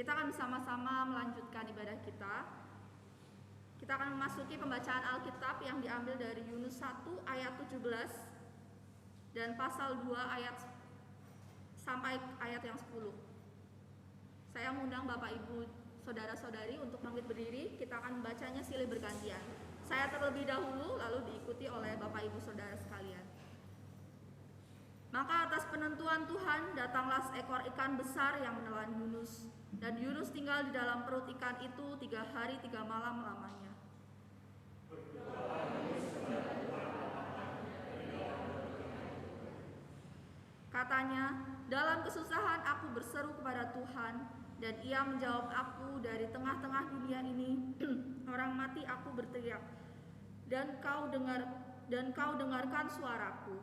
Kita akan bersama-sama melanjutkan ibadah kita. Kita akan memasuki pembacaan Alkitab yang diambil dari Yunus 1 ayat 17 dan pasal 2 ayat sampai ayat yang 10. Saya mengundang Bapak Ibu saudara-saudari untuk bangkit berdiri. Kita akan membacanya silih bergantian. Saya terlebih dahulu lalu diikuti oleh Bapak Ibu saudara sekalian. Maka atas penentuan Tuhan datanglah seekor ikan besar yang menelan Yunus, dan Yunus tinggal di dalam perut ikan itu 3 hari 3 malam lamanya. Katanya, dalam kesusahan aku berseru kepada Tuhan, dan Ia menjawab aku dari tengah-tengah dunia ini. Orang mati aku berteriak, dan kau dengarkan suaraku.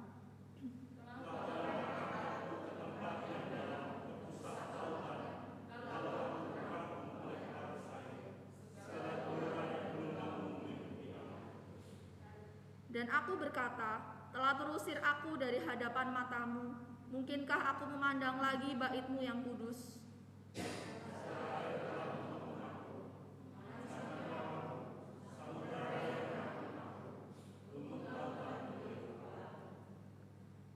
Dan aku berkata, telah terusir aku dari hadapan matamu. Mungkinkah aku memandang lagi bait-Mu yang kudus?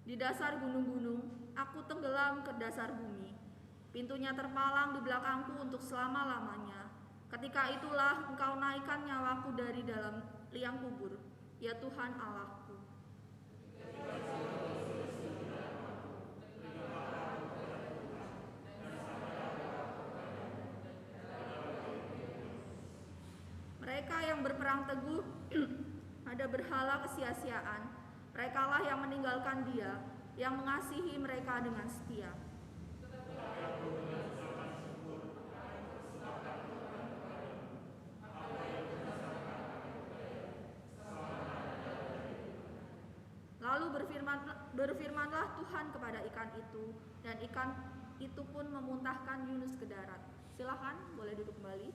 Di dasar gunung-gunung, aku tenggelam ke dasar bumi. Pintunya terpalang di belakangku untuk selama-lamanya. Ketika itulah Engkau naikkan nyawaku dari dalam liang kubur, ya Tuhan Allahku. Mereka yang berperang teguh pada berhala kesia-siaan, merekalah yang meninggalkan Dia, yang mengasihi mereka dengan setia. Lalu berfirmanlah Tuhan kepada ikan itu, dan ikan itu pun memuntahkan Yunus ke darat. Silakan, boleh duduk kembali.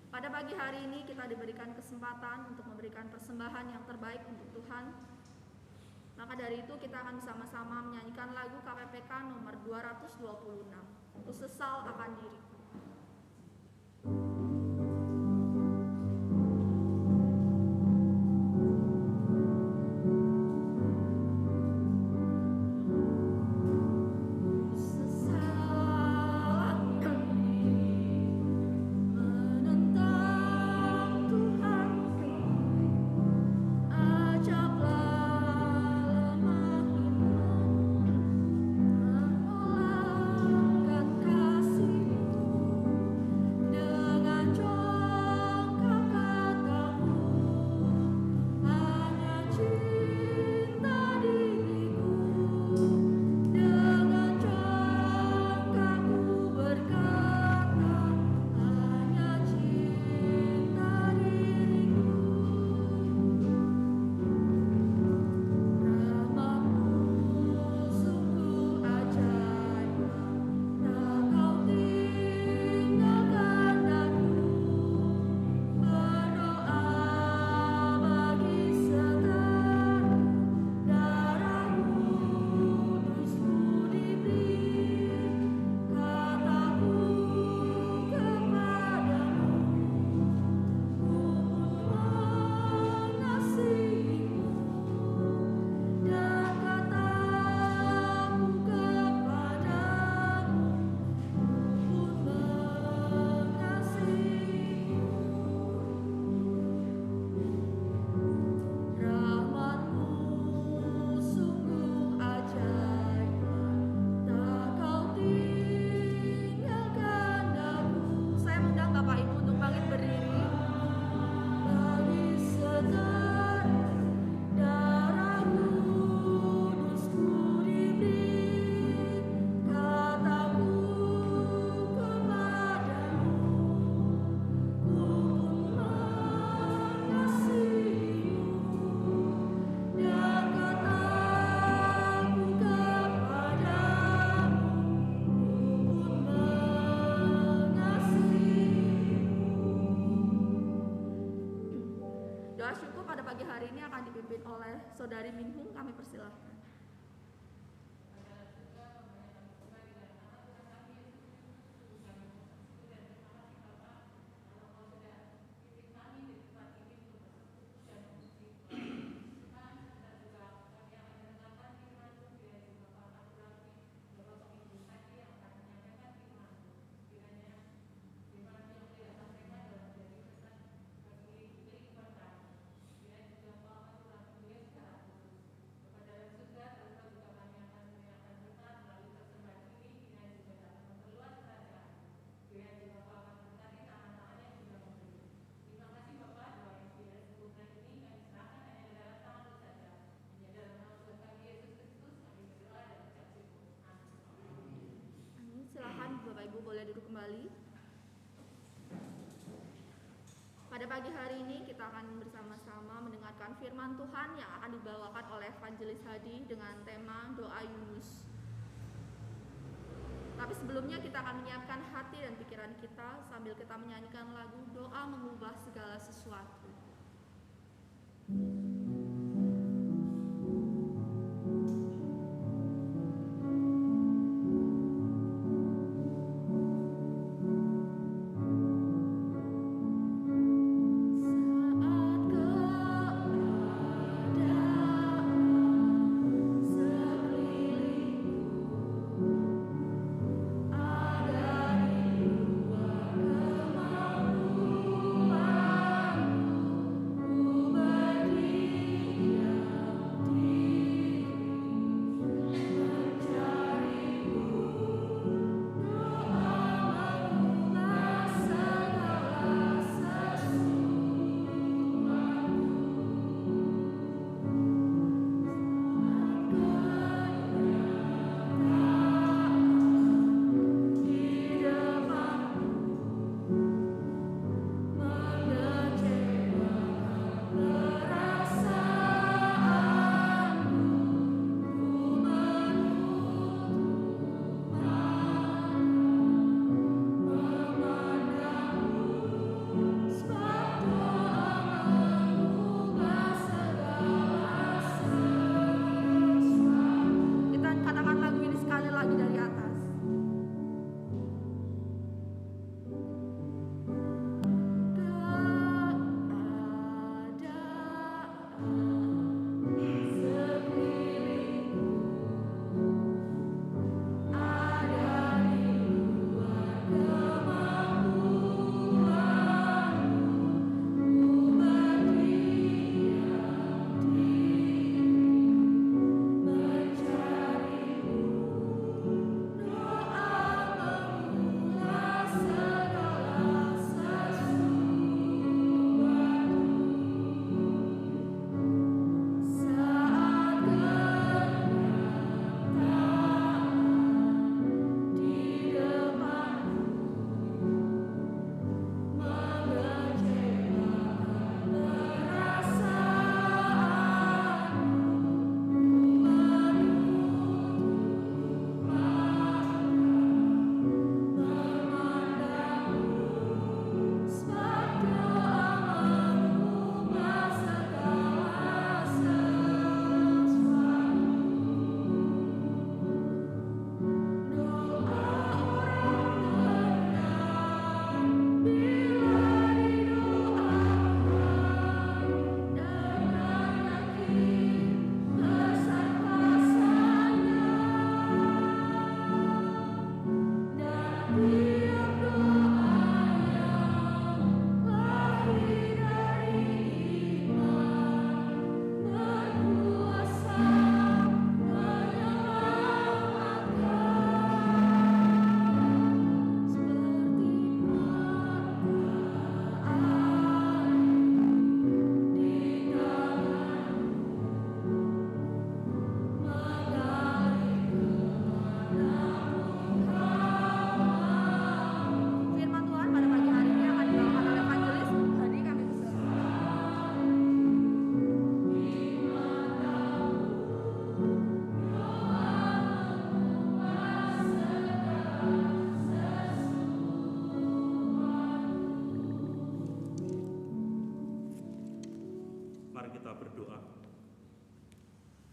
Pada pagi hari ini kita diberikan kesempatan untuk memberikan persembahan yang terbaik untuk Tuhan. Maka dari itu kita akan bersama-sama menyanyikan lagu KPPK nomor 226, Ku Sesal Akan Diriku. Saudari Minhung, kami persilahkan. boleh duduk kembali. Pada pagi hari ini kita akan bersama-sama mendengarkan firman Tuhan yang akan dibawakan oleh Evangelis Hadi dengan tema doa Yunus. Tapi sebelumnya kita akan menyiapkan hati dan pikiran kita sambil kita menyanyikan lagu Doa Mengubah Segala Sesuatu.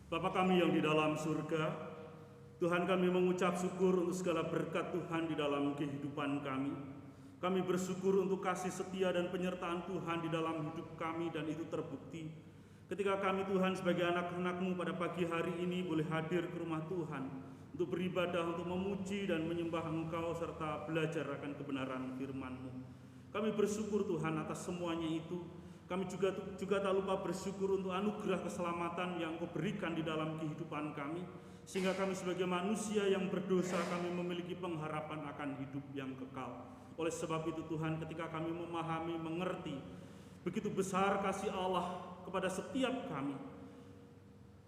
Bapa kami yang di dalam surga, Tuhan, kami mengucap syukur untuk segala berkat Tuhan di dalam kehidupan kami. Kami bersyukur untuk kasih setia dan penyertaan Tuhan di dalam hidup kami, dan itu terbukti ketika kami, Tuhan, sebagai anak-anak-Mu pada pagi hari ini boleh hadir ke rumah Tuhan untuk beribadah, untuk memuji dan menyembah Engkau serta belajar akan kebenaran firman-Mu. Kami bersyukur Tuhan atas semuanya itu. Kami juga tak lupa bersyukur untuk anugerah keselamatan yang Kau berikan di dalam kehidupan kami, sehingga kami sebagai manusia yang berdosa, kami memiliki pengharapan akan hidup yang kekal. Oleh sebab itu Tuhan, ketika kami memahami, mengerti begitu besar kasih Allah kepada setiap kami,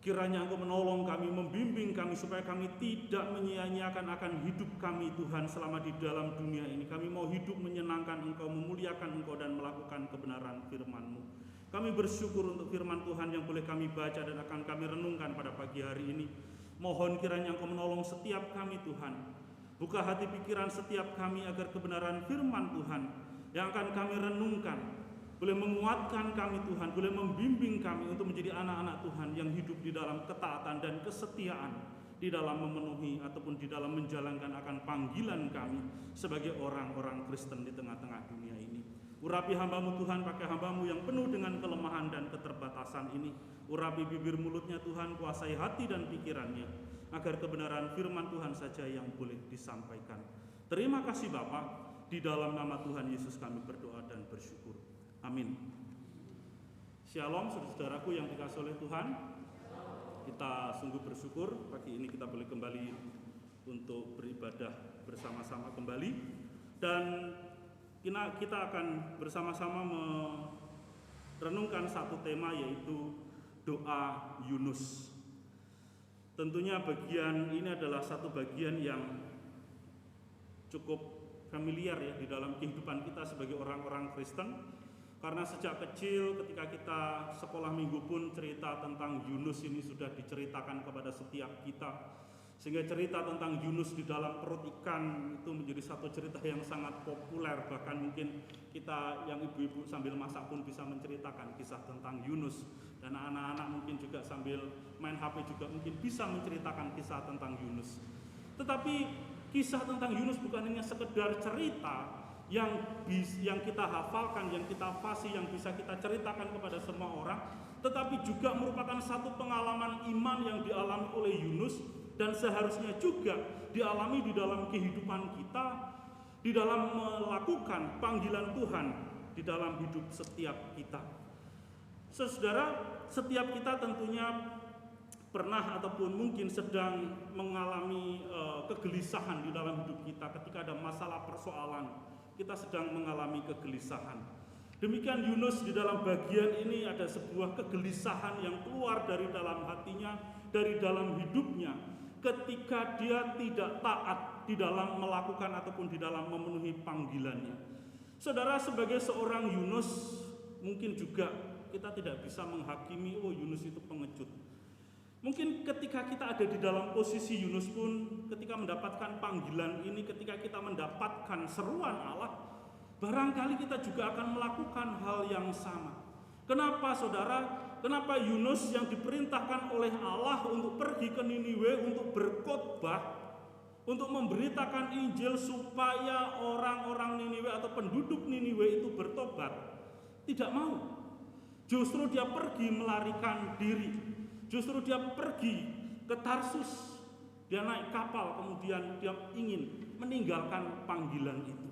Kiranya Engkau menolong kami, membimbing kami supaya kami tidak menyia-nyiakan akan hidup kami Tuhan selama di dalam dunia ini. Kami mau hidup menyenangkan Engkau, memuliakan Engkau dan melakukan kebenaran firman-Mu. Kami bersyukur untuk firman Tuhan yang boleh kami baca dan akan kami renungkan pada pagi hari ini. Mohon kiranya Engkau menolong setiap kami Tuhan. Buka hati pikiran setiap kami agar kebenaran firman Tuhan yang akan kami renungkan boleh menguatkan kami Tuhan, boleh membimbing kami untuk menjadi anak-anak Tuhan yang hidup di dalam ketaatan dan kesetiaan, di dalam memenuhi ataupun di dalam menjalankan akan panggilan kami sebagai orang-orang Kristen di tengah-tengah dunia ini. Urapi hamba-Mu Tuhan, pakai hamba-Mu yang penuh dengan kelemahan dan keterbatasan ini. Urapi bibir mulutnya Tuhan, kuasai hati dan pikirannya, agar kebenaran firman Tuhan saja yang boleh disampaikan. Terima kasih Bapa, di dalam nama Tuhan Yesus kami berdoa dan bersyukur. Amin. Shalom saudara-saudaraku yang dikasihi oleh Tuhan. Kita sungguh bersyukur pagi ini kita boleh kembali untuk beribadah bersama-sama kembali. Dan kita akan bersama-sama merenungkan satu tema, yaitu doa Yunus. Tentunya bagian ini adalah satu bagian yang cukup familiar ya di dalam kehidupan kita sebagai orang-orang Kristen. Karena sejak kecil ketika kita sekolah minggu pun cerita tentang Yunus ini sudah diceritakan kepada setiap kita. Sehingga cerita tentang Yunus di dalam perut ikan itu menjadi satu cerita yang sangat populer. Bahkan mungkin kita yang ibu-ibu sambil masak pun bisa menceritakan kisah tentang Yunus. Dan anak-anak mungkin juga sambil main HP juga mungkin bisa menceritakan kisah tentang Yunus. Tetapi kisah tentang Yunus bukan hanya sekedar cerita yang kita hafalkan, yang kita fasih, yang bisa kita ceritakan kepada semua orang, tetapi juga merupakan satu pengalaman iman yang dialami oleh Yunus dan seharusnya juga dialami di dalam kehidupan kita, di dalam melakukan panggilan Tuhan di dalam hidup setiap kita. Saudara, setiap kita tentunya pernah ataupun mungkin sedang mengalami kegelisahan di dalam hidup kita ketika ada masalah persoalan. Kita sedang mengalami kegelisahan. Demikian Yunus di dalam bagian ini ada sebuah kegelisahan yang keluar dari dalam hatinya, dari dalam hidupnya, ketika dia tidak taat di dalam melakukan ataupun di dalam memenuhi panggilannya. Saudara, sebagai seorang Yunus, mungkin juga kita tidak bisa menghakimi, oh Yunus itu pengecut. Mungkin ketika kita ada di dalam posisi Yunus pun, ketika mendapatkan panggilan ini, ketika kita mendapatkan seruan Allah, barangkali kita juga akan melakukan hal yang sama. Kenapa saudara? Kenapa Yunus yang diperintahkan oleh Allah untuk pergi ke Niniwe, untuk berkhotbah, untuk memberitakan Injil supaya orang-orang Niniwe atau penduduk Niniwe itu bertobat, tidak mau. Justru dia pergi melarikan diri. Justru dia pergi ke Tarsus, dia naik kapal, kemudian dia ingin meninggalkan panggilan itu.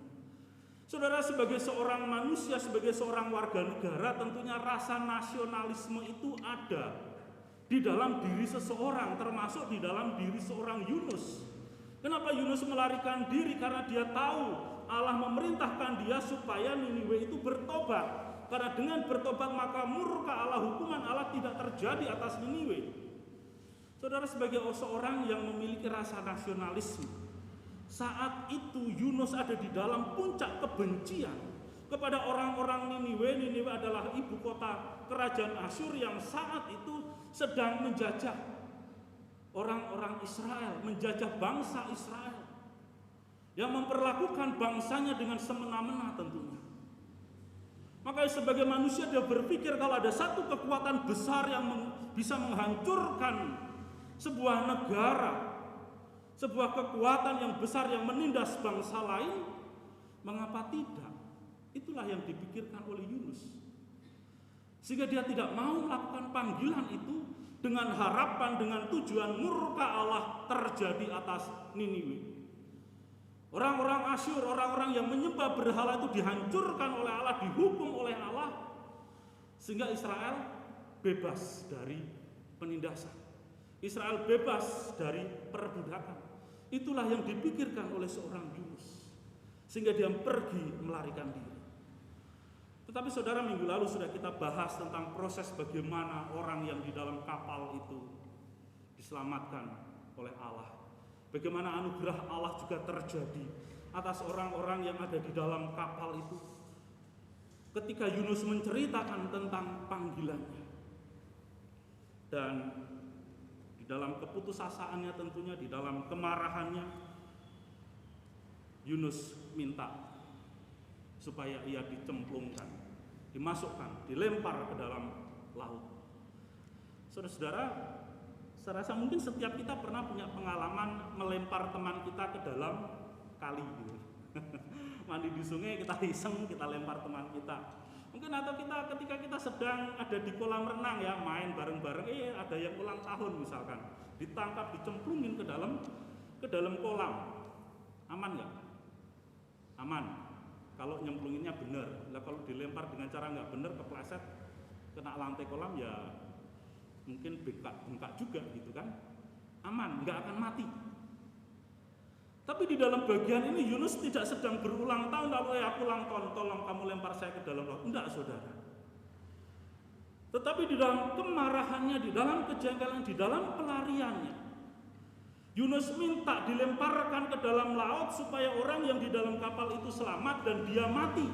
Saudara, sebagai seorang manusia, sebagai seorang warga negara, tentunya rasa nasionalisme itu ada di dalam diri seseorang, termasuk di dalam diri seorang Yunus. Kenapa Yunus melarikan diri? Karena dia tahu Allah memerintahkan dia supaya Niniwe itu bertobat. Karena dengan bertobat maka murka Allah, hukuman Allah tidak terjadi atas Niniwe. Saudara, sebagai seorang yang memiliki rasa nasionalisme, saat itu Yunus ada di dalam puncak kebencian kepada orang-orang Niniwe. Niniwe adalah ibu kota kerajaan Asyur yang saat itu sedang menjajah orang-orang Israel, menjajah bangsa Israel, yang memperlakukan bangsanya dengan semena-mena tentunya. Makanya sebagai manusia dia berpikir kalau ada satu kekuatan besar yang bisa menghancurkan sebuah negara, sebuah kekuatan yang besar yang menindas bangsa lain, mengapa tidak? Itulah yang dipikirkan oleh Yunus. Sehingga dia tidak mau melakukan panggilan itu dengan harapan, dengan tujuan murka Allah terjadi atas Niniwe. Orang-orang Asyur, orang-orang yang menyembah berhala itu dihancurkan oleh Allah, dihukum oleh Allah, sehingga Israel bebas dari penindasan. Israel bebas dari perbudakan. Itulah yang dipikirkan oleh seorang Yunus, sehingga dia pergi melarikan diri. Tetapi saudara, minggu lalu sudah kita bahas tentang proses bagaimana orang yang di dalam kapal itu diselamatkan oleh Allah. Bagaimana anugerah Allah juga terjadi atas orang-orang yang ada di dalam kapal itu. Ketika Yunus menceritakan tentang panggilannya. Dan di dalam keputusasaannya tentunya, di dalam kemarahannya, Yunus minta supaya ia dicemplungkan, dimasukkan, dilempar ke dalam laut. Saudara-saudara, saya rasa mungkin setiap kita pernah punya pengalaman melempar teman kita ke dalam kali gitu. Mandi di sungai kita iseng, kita lempar teman kita. Mungkin atau ketika kita sedang ada di kolam renang ya, main bareng-bareng, ada yang ulang tahun misalkan, ditangkap, dicemplungin ke dalam kolam. Aman nggak? Aman. Kalau nyemplunginnya benar. Lah kalau dilempar dengan cara nggak benar, kepleset, kena lantai kolam ya mungkin bengkak juga gitu kan. Aman, nggak akan mati. Tapi di dalam bagian ini Yunus tidak sedang berulang tahun lalu aku ulang tahun, tolong kamu lempar saya ke dalam laut. Enggak, saudara. Tetapi di dalam kemarahannya, di dalam kejengkelan, di dalam pelariannya, Yunus minta dilemparkan ke dalam laut supaya orang yang di dalam kapal itu selamat dan dia mati.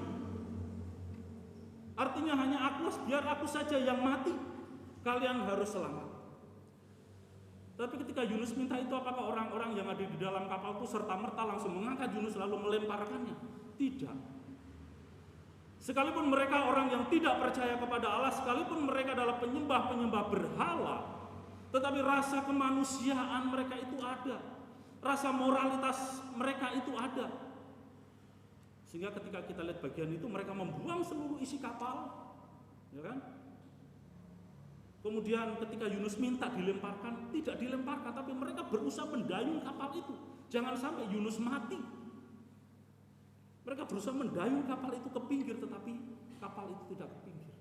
Artinya hanya biar aku saja yang mati. Kalian harus selamat. Tapi ketika Yunus minta itu, apakah orang-orang yang ada di dalam kapal itu serta-merta langsung mengangkat Yunus lalu melemparkannya? Tidak. Sekalipun mereka orang yang tidak percaya kepada Allah, sekalipun mereka adalah penyembah-penyembah berhala, tetapi rasa kemanusiaan mereka itu ada. Rasa moralitas mereka itu ada. Sehingga ketika kita lihat bagian itu, mereka membuang seluruh isi kapal, ya kan? Kemudian ketika Yunus minta dilemparkan, tidak dilemparkan, tapi mereka berusaha mendayung kapal itu. Jangan sampai Yunus mati. Mereka berusaha mendayung kapal itu ke pinggir, tetapi kapal itu tidak ke pinggir.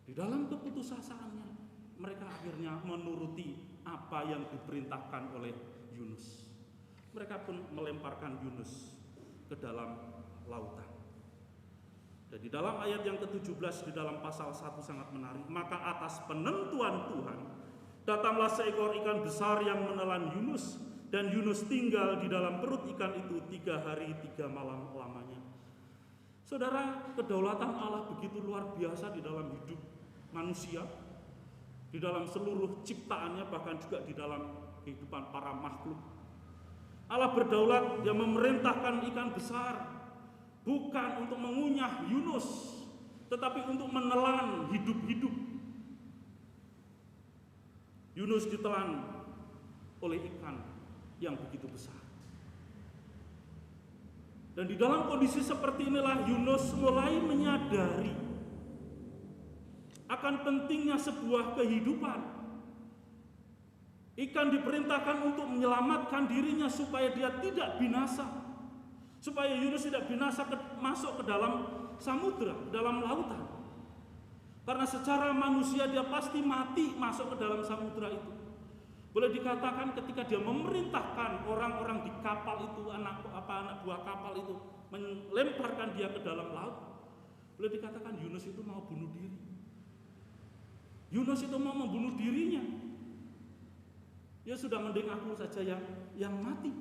Di dalam keputusasaannya, mereka akhirnya menuruti apa yang diperintahkan oleh Yunus. Mereka pun melemparkan Yunus ke dalam lautan. Dan di dalam ayat yang ke-17 di dalam pasal 1 sangat menarik. Maka atas penentuan Tuhan datanglah seekor ikan besar yang menelan Yunus, dan Yunus tinggal di dalam perut ikan itu 3 hari 3 malam lamanya. Saudara, kedaulatan Allah begitu luar biasa di dalam hidup manusia, di dalam seluruh ciptaannya, bahkan juga di dalam kehidupan para makhluk. Allah berdaulat yang memerintahkan ikan besar bukan untuk mengunyah Yunus, tetapi untuk menelan hidup-hidup. Yunus ditelan oleh ikan yang begitu besar. Dan di dalam kondisi seperti inilah Yunus mulai menyadari akan pentingnya sebuah kehidupan. Ikan diperintahkan untuk menyelamatkan dirinya supaya dia tidak binasa. Supaya Yunus tidak binasa masuk ke dalam samudra, dalam lautan. Karena secara manusia dia pasti mati masuk ke dalam samudra itu. Boleh dikatakan ketika dia memerintahkan orang-orang di kapal itu, anak buah kapal itu, melemparkan dia ke dalam laut, boleh dikatakan Yunus itu mau bunuh diri. Yunus itu mau membunuh dirinya. Ya sudah, mending aku saja yang mati.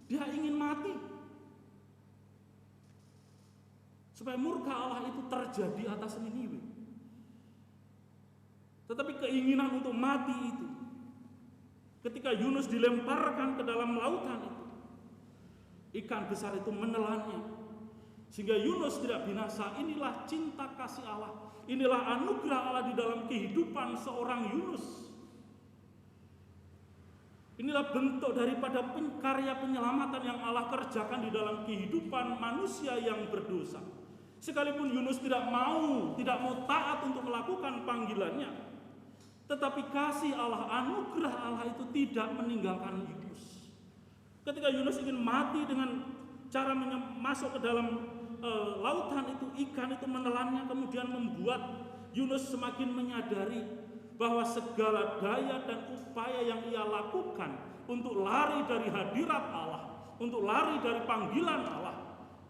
Dia ingin mati. Supaya murka Allah itu terjadi atas Niniwe. Tetapi keinginan untuk mati itu, ketika Yunus dilemparkan ke dalam lautan itu, ikan besar itu menelannya, sehingga Yunus tidak binasa. Inilah cinta kasih Allah, inilah anugerah Allah di dalam kehidupan seorang Yunus. Inilah bentuk daripada karya penyelamatan yang Allah kerjakan di dalam kehidupan manusia yang berdosa. Sekalipun Yunus tidak mau taat untuk melakukan panggilannya, tetapi kasih Allah, anugerah Allah itu tidak meninggalkan Yunus. Ketika Yunus ingin mati dengan cara masuk ke dalam lautan itu, ikan itu menelannya, kemudian membuat Yunus semakin menyadari bahwa segala daya dan upaya yang ia lakukan untuk lari dari hadirat Allah, untuk lari dari panggilan Allah,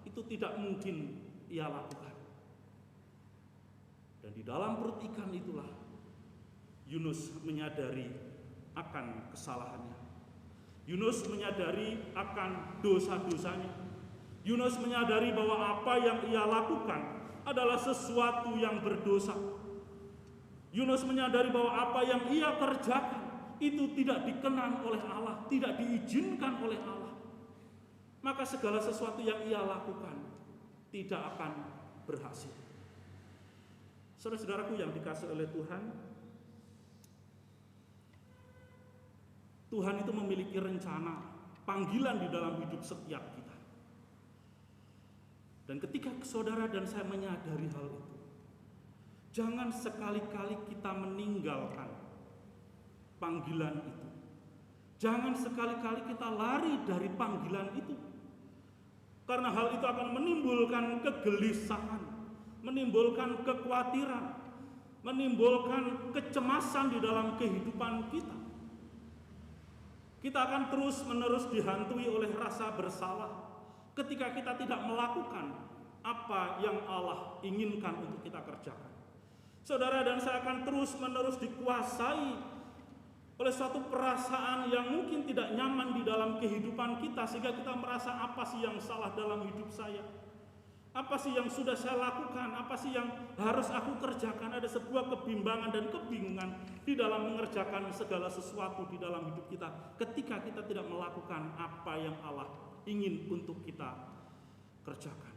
itu tidak mungkin ia lakukan. Dan di dalam perut ikan itulah Yunus menyadari akan kesalahannya. Yunus menyadari akan dosa-dosanya. Yunus menyadari bahwa apa yang ia lakukan adalah sesuatu yang berdosa. Yunus menyadari bahwa apa yang ia kerjakan itu tidak dikenan oleh Allah, tidak diizinkan oleh Allah. Maka segala sesuatu yang ia lakukan tidak akan berhasil. Saudara-saudaraku yang dikasihi oleh Tuhan, Tuhan itu memiliki rencana, panggilan di dalam hidup setiap kita. Dan ketika saudara dan saya menyadari hal itu, jangan sekali-kali kita meninggalkan panggilan itu. Jangan sekali-kali kita lari dari panggilan itu. Karena hal itu akan menimbulkan kegelisahan, menimbulkan kekhawatiran, menimbulkan kecemasan di dalam kehidupan kita. Kita akan terus-menerus dihantui oleh rasa bersalah ketika kita tidak melakukan apa yang Allah inginkan untuk kita kerjakan. Saudara dan saya akan terus-menerus dikuasai oleh suatu perasaan yang mungkin tidak nyaman di dalam kehidupan kita, sehingga kita merasa apa sih yang salah dalam hidup saya? Apa sih yang sudah saya lakukan? Apa sih yang harus aku kerjakan? Ada sebuah kebimbangan dan kebingungan di dalam mengerjakan segala sesuatu di dalam hidup kita ketika kita tidak melakukan apa yang Allah ingin untuk kita kerjakan.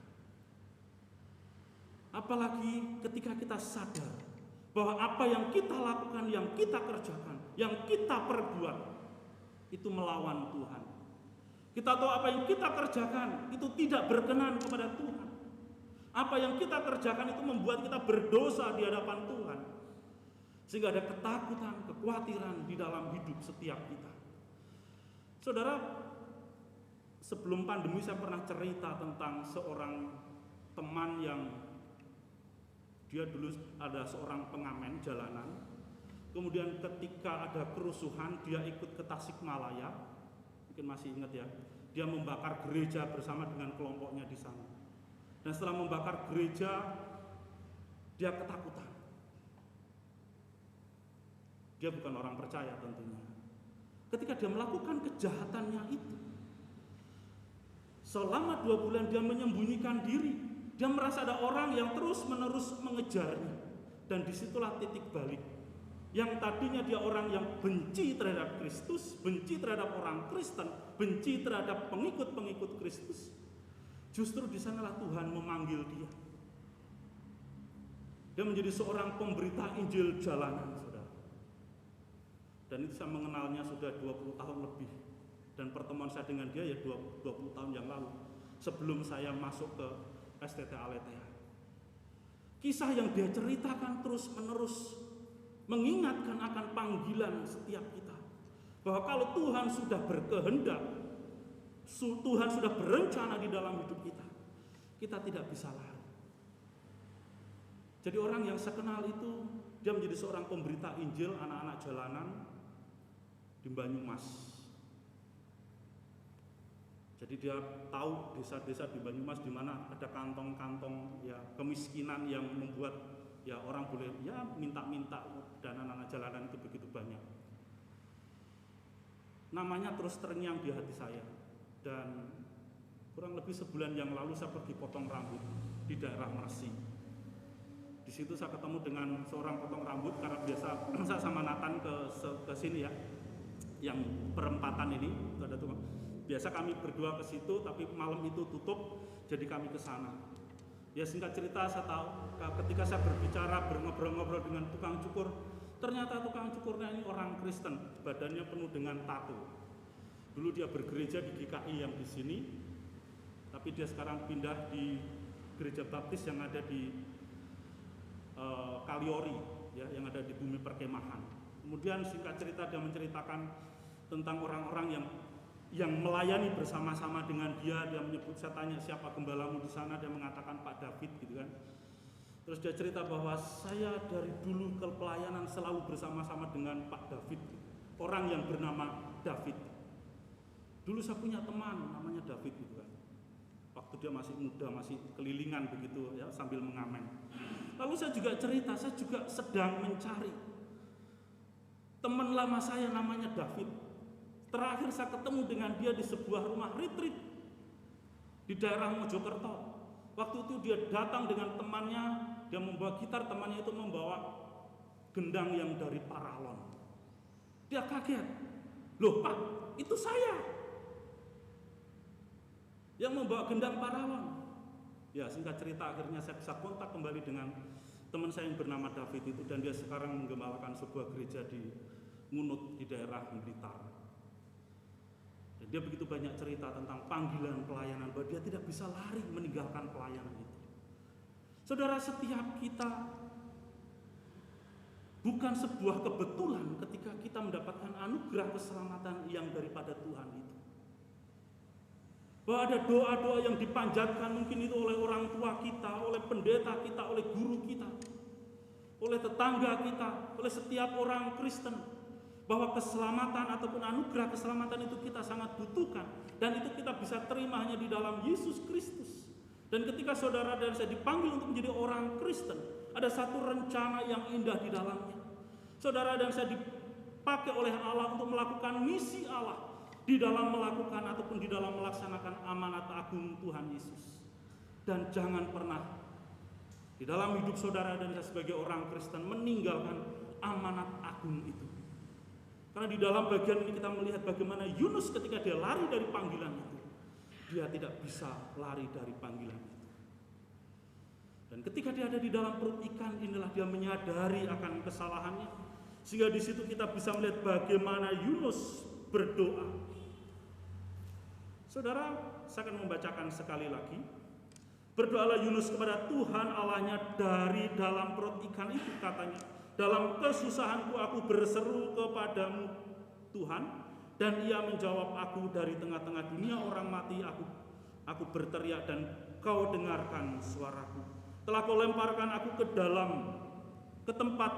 Apalagi ketika kita sadar bahwa apa yang kita lakukan, yang kita kerjakan, yang kita perbuat itu melawan Tuhan. Kita tahu apa yang kita kerjakan itu tidak berkenan kepada Tuhan. Apa yang kita kerjakan itu membuat kita berdosa di hadapan Tuhan. Sehingga ada ketakutan, kekhawatiran di dalam hidup setiap kita. Saudara, sebelum pandemi saya pernah cerita tentang seorang teman yang dia dulu ada seorang pengamen jalanan. Kemudian ketika ada kerusuhan, dia ikut ke Tasikmalaya. Mungkin masih ingat ya. Dia membakar gereja bersama dengan kelompoknya di sana. Dan setelah membakar gereja, dia ketakutan. Dia bukan orang percaya tentunya. Ketika dia melakukan kejahatannya itu, selama 2 bulan dia menyembunyikan diri. Dia merasa ada orang yang terus-menerus mengejarnya. Dan disitulah titik balik. Yang tadinya dia orang yang benci terhadap Kristus, benci terhadap orang Kristen, benci terhadap pengikut-pengikut Kristus. Justru di sanalah Tuhan memanggil dia. Dia menjadi seorang pemberita Injil jalanan, saudara. Dan itu saya mengenalnya sudah 20 tahun lebih. Dan pertemuan saya dengan dia ya 20 tahun yang lalu. Sebelum saya masuk ke STT Aletheia. Kisah yang dia ceritakan terus-menerus mengingatkan akan panggilan setiap kita. Bahwa kalau Tuhan sudah berkehendak, Tuhan sudah berencana di dalam hidup kita, kita tidak bisa lari. Jadi orang yang saya kenal itu, dia menjadi seorang pemberita Injil anak-anak jalanan di Banyumas. Jadi dia tahu desa-desa di Banyumas di mana ada kantong-kantong ya kemiskinan yang membuat ya orang boleh ya minta-minta, dan anak-anak jalanan itu begitu banyak. Namanya terus terngiang di hati saya. Dan kurang lebih sebulan yang lalu saya pergi potong rambut di daerah Mersi. Di situ saya ketemu dengan seorang potong rambut, karena biasa saya sama Nathan ke sini ya, yang perempatan ini itu ada tukang. Biasa kami berdua ke situ, tapi malam itu tutup, jadi kami ke sana. Ya singkat cerita, saya tahu ketika saya berbicara, ngobrol-ngobrol dengan tukang cukur, ternyata tukang cukurnya ini orang Kristen, badannya penuh dengan tato. Dulu dia bergereja di GKI yang di sini, tapi dia sekarang pindah di gereja baptis yang ada di Kaliori, ya, yang ada di bumi perkemahan. Kemudian singkat cerita dia menceritakan tentang orang-orang yang melayani bersama-sama dengan dia. Dia menyebut, saya tanya siapa gembalamu di sana, dia mengatakan Pak David gitu kan. Terus dia cerita bahwa saya dari dulu ke pelayanan selalu bersama-sama dengan Pak David, orang yang bernama David. Dulu saya punya teman namanya David gitu kan. Waktu dia masih muda, masih kelilingan begitu ya sambil mengamen. Lalu saya juga cerita, saya juga sedang mencari Teman lama saya namanya David. Terakhir saya ketemu dengan dia di sebuah rumah retreat di daerah Mojokerto. Waktu itu dia datang dengan temannya, dia membawa gitar, temannya itu membawa gendang yang dari Paralon. Dia kaget. Loh Pak, itu saya yang membawa gendang Paralon. Ya, singkat cerita akhirnya saya bisa kontak kembali dengan teman saya yang bernama David itu, dan dia sekarang menggembalakan sebuah gereja di Ngunut di daerah Blitar. Dan dia begitu banyak cerita tentang panggilan pelayanan, bahwa dia tidak bisa lari meninggalkan pelayanan itu. Saudara, setiap kita bukan sebuah kebetulan ketika kita mendapatkan anugerah keselamatan yang daripada Tuhan itu. Bahwa ada doa-doa yang dipanjatkan mungkin itu oleh orang tua kita, oleh pendeta kita, oleh guru kita, oleh tetangga kita, oleh setiap orang Kristen. Bahwa keselamatan ataupun anugerah keselamatan itu kita sangat butuhkan. Dan itu kita bisa terima hanya di dalam Yesus Kristus. Dan ketika saudara dan saya dipanggil untuk menjadi orang Kristen, ada satu rencana yang indah di dalamnya. Saudara dan saya dipakai oleh Allah untuk melakukan misi Allah di dalam melakukan ataupun di dalam melaksanakan amanat agung Tuhan Yesus. Dan jangan pernah di dalam hidup saudara dan saya sebagai orang Kristen meninggalkan amanat agung itu. Karena di dalam bagian ini kita melihat bagaimana Yunus ketika dia lari dari panggilan itu, dia tidak bisa lari dari panggilan itu. Dan ketika dia ada di dalam perut ikan, inilah dia menyadari akan kesalahannya. Sehingga di situ kita bisa melihat bagaimana Yunus berdoa. Saudara, saya akan membacakan sekali lagi. Berdoalah Yunus kepada Tuhan Allahnya dari dalam perut ikan itu, katanya. Dalam kesusahanku aku berseru kepadamu Tuhan, dan ia menjawab aku. Dari tengah-tengah dunia orang mati aku berteriak, dan kau dengarkan suaraku. Telah kau lemparkan aku ke tempat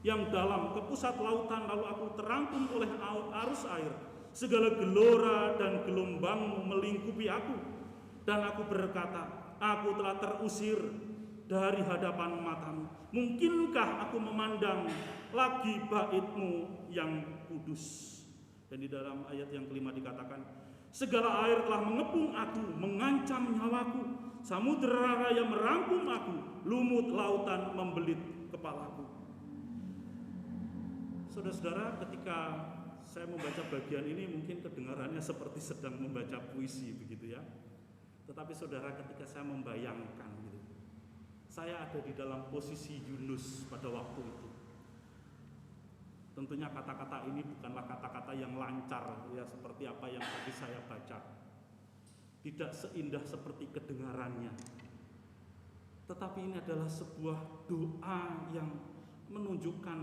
yang dalam, ke pusat lautan, lalu aku terangkum oleh arus air. Segala gelora dan gelombangmu melingkupi aku, dan aku berkata, aku telah terusir dari hadapan matamu. Mungkinkah aku memandang lagi baitmu yang kudus? Dan di dalam ayat yang kelima dikatakan, segala air telah mengepung aku, mengancam nyawaku. Samudera raya merangkum aku, lumut lautan membelit kepalaku. Saudara-saudara, ketika saya membaca bagian ini mungkin kedengarannya seperti sedang membaca puisi begitu ya. Tetapi saudara, ketika saya membayangkan gitu, saya ada di dalam posisi Yunus pada waktu itu. Tentunya kata-kata ini bukanlah kata-kata yang lancar ya seperti apa yang tadi saya baca. Tidak seindah seperti kedengarannya. Tetapi ini adalah sebuah doa yang menunjukkan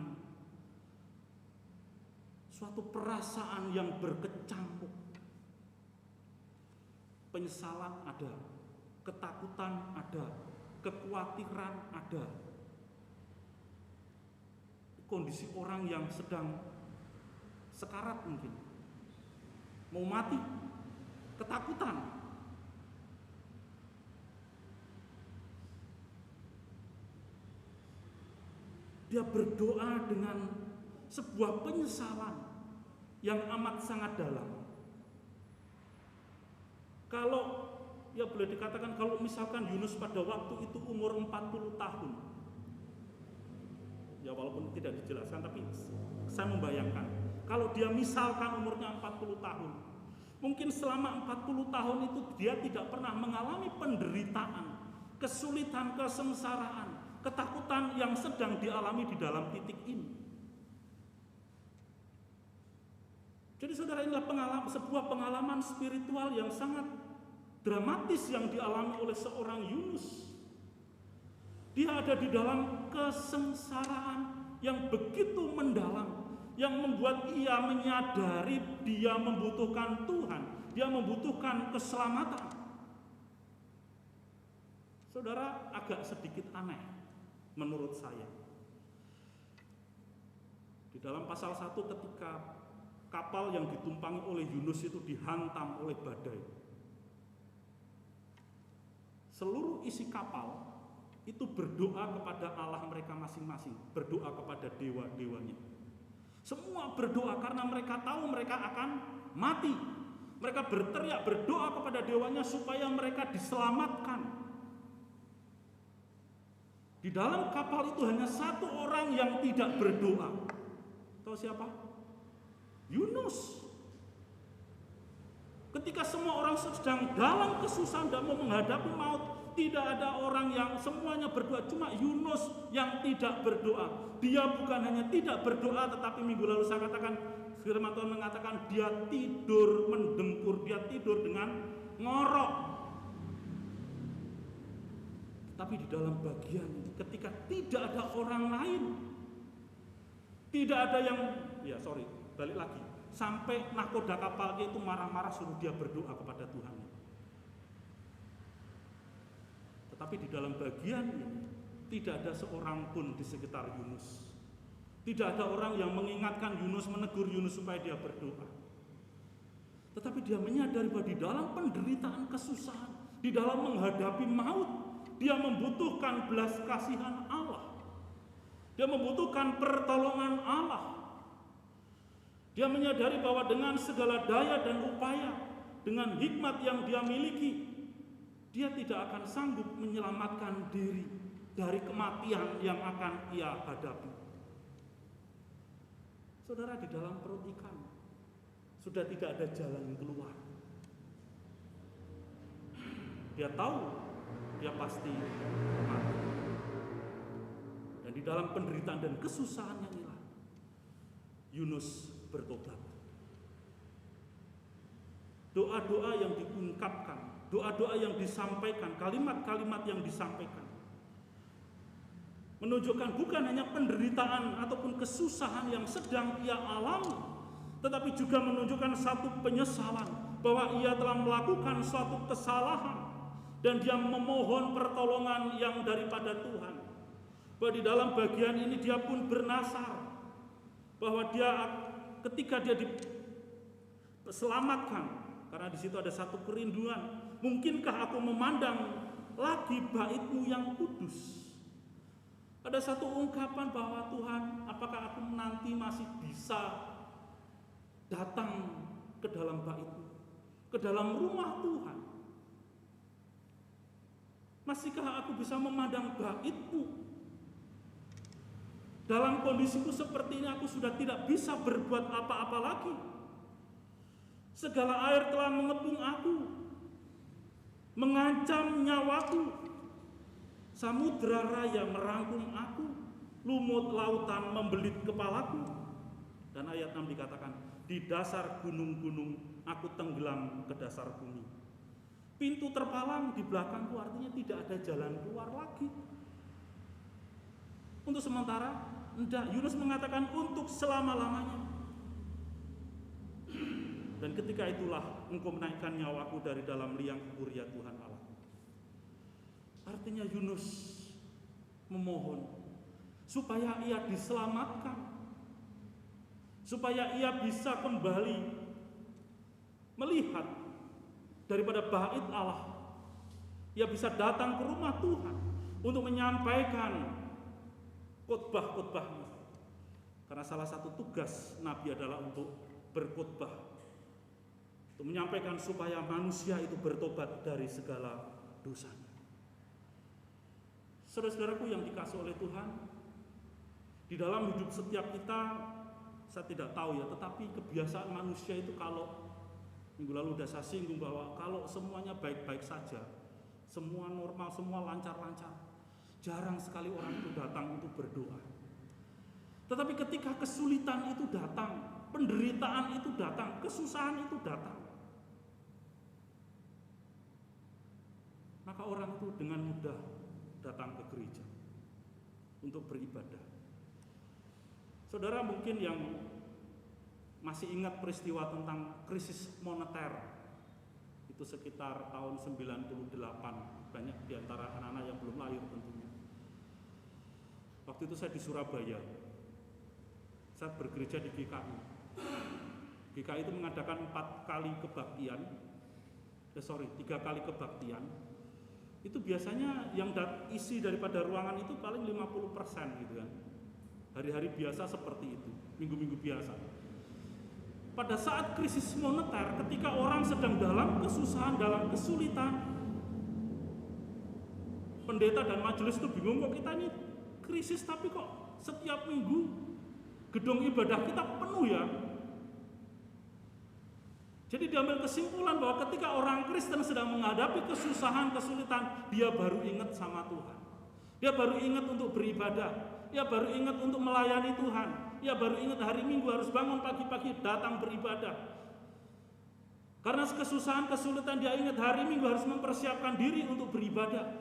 suatu perasaan yang berkecampur. Penyesalan ada, ketakutan ada, kekhawatiran ada. Kondisi orang yang sedang sekarat mungkin, mau mati, ketakutan. Dia berdoa dengan sebuah penyesalan yang amat sangat dalam. Kalau ya boleh dikatakan kalau misalkan Yunus pada waktu itu umur 40 tahun. Ya walaupun tidak dijelaskan, tapi saya membayangkan kalau dia misalkan umurnya 40 tahun, mungkin selama 40 tahun itu dia tidak pernah mengalami penderitaan, kesulitan, kesengsaraan, ketakutan yang sedang dialami di dalam titik ini. Jadi saudara, inilah sebuah pengalaman spiritual yang sangat dramatis yang dialami oleh seorang Yunus. Dia ada di dalam kesengsaraan yang begitu mendalam, yang membuat ia menyadari dia membutuhkan Tuhan, dia membutuhkan keselamatan. Saudara, agak sedikit aneh menurut saya. Di dalam pasal 1 ketika kapal yang ditumpangi oleh Yunus itu dihantam oleh badai, seluruh isi kapal itu berdoa kepada Allah mereka masing-masing, berdoa kepada dewa-dewanya. Semua berdoa karena mereka tahu mereka akan mati. Mereka berteriak, berdoa kepada dewanya supaya mereka diselamatkan. Di dalam kapal itu hanya satu orang yang tidak berdoa. Tahu siapa? Yunus. Ketika semua orang sedang dalam kesusahan dan mau menghadapi maut, tidak ada orang yang semuanya berdoa, cuma Yunus yang tidak berdoa. Dia bukan hanya tidak berdoa, tetapi minggu lalu saya katakan, firman Tuhan mengatakan dia tidur mendengkur, dia tidur dengan ngorok. Tapi di dalam bagian ketika tidak ada orang lain, tidak ada yang, balik lagi, sampai nahkoda kapalnya itu marah-marah suruh dia berdoa kepada Tuhan. Tetapi di dalam bagian ini tidak ada seorang pun di sekitar Yunus. Tidak ada orang yang mengingatkan Yunus, menegur Yunus supaya dia berdoa. Tetapi dia menyadari bahwa di dalam penderitaan kesusahan, di dalam menghadapi maut, dia membutuhkan belas kasihan Allah. Dia membutuhkan pertolongan Allah. Dia menyadari bahwa dengan segala daya dan upaya, dengan hikmat yang dia miliki, dia tidak akan sanggup menyelamatkan diri dari kematian yang akan ia hadapi. Saudara, di dalam perut ikan sudah tidak ada jalan keluar. Dia tahu dia pasti mati. Dan di dalam penderitaan dan kesusahannya inilah Yunus bertobat. Doa-doa yang diungkapkan, doa-doa yang disampaikan, kalimat-kalimat yang disampaikan menunjukkan bukan hanya penderitaan ataupun kesusahan yang sedang ia alami, tetapi juga menunjukkan satu penyesalan bahwa ia telah melakukan suatu kesalahan dan dia memohon pertolongan yang daripada Tuhan. Bahwa di dalam bagian ini dia pun bernasar bahwa dia ketika dia diselamatkan, karena di situ ada satu kerinduan, mungkinkah aku memandang lagi bait-Mu yang kudus? Ada satu ungkapan bahwa Tuhan, apakah aku nanti masih bisa datang ke dalam bait-Mu, ke dalam rumah Tuhan? Masihkah aku bisa memandang bait-Mu? Dalam kondisiku seperti ini aku sudah tidak bisa berbuat apa-apa lagi. Segala air telah mengepung aku, mengancam nyawaku. Samudra raya merangkum aku, lumut lautan membelit kepalaku. Dan ayat 6 dikatakan, di dasar gunung-gunung aku tenggelam ke dasar bumi. Pintu terpalang di belakangku, artinya tidak ada jalan keluar lagi. Untuk sementara, enggak. Yunus mengatakan untuk selama-lamanya. Dan ketika itulah Engkau menaikkan nyawaku dari dalam liang kubur, ya Tuhan Allah. Artinya Yunus memohon supaya ia diselamatkan, supaya ia bisa kembali melihat daripada bait Allah. Ia bisa datang ke rumah Tuhan untuk menyampaikan khotbah-khotbahnya. Karena salah satu tugas Nabi adalah untuk berkhotbah, untuk menyampaikan supaya manusia itu bertobat dari segala dosanya. Saudara-saudaraku yang dikasihi oleh Tuhan, di dalam hidup setiap kita, saya tidak tahu ya, tetapi kebiasaan manusia itu kalau minggu lalu sudah saya singgung bahwa kalau semuanya baik-baik saja, semua normal, semua lancar-lancar, jarang sekali orang itu datang untuk berdoa. Tetapi ketika kesulitan itu datang, penderitaan itu datang, kesusahan itu datang, maka orang itu dengan mudah datang ke gereja untuk beribadah. Saudara mungkin yang masih ingat peristiwa tentang krisis moneter itu sekitar tahun 98, banyak di antara anak-anak yang belum lahir tentunya. Waktu itu saya di Surabaya, saya bergereja di GKI. GKI itu mengadakan 3 kali kebaktian. Itu biasanya yang isi daripada ruangan itu paling 50% gitu kan. Hari-hari biasa seperti itu, minggu-minggu biasa. Pada saat krisis moneter, ketika orang sedang dalam kesusahan, dalam kesulitan, pendeta dan majelis itu bingung, kok kita ini krisis tapi kok setiap minggu gedung ibadah kita penuh ya. Jadi diambil kesimpulan bahwa ketika orang Kristen sedang menghadapi kesusahan, kesulitan, dia baru ingat sama Tuhan. Dia baru ingat untuk beribadah. Dia baru ingat untuk melayani Tuhan. Dia baru ingat hari Minggu harus bangun pagi-pagi datang beribadah. Karena kesusahan, kesulitan dia ingat hari Minggu harus mempersiapkan diri untuk beribadah.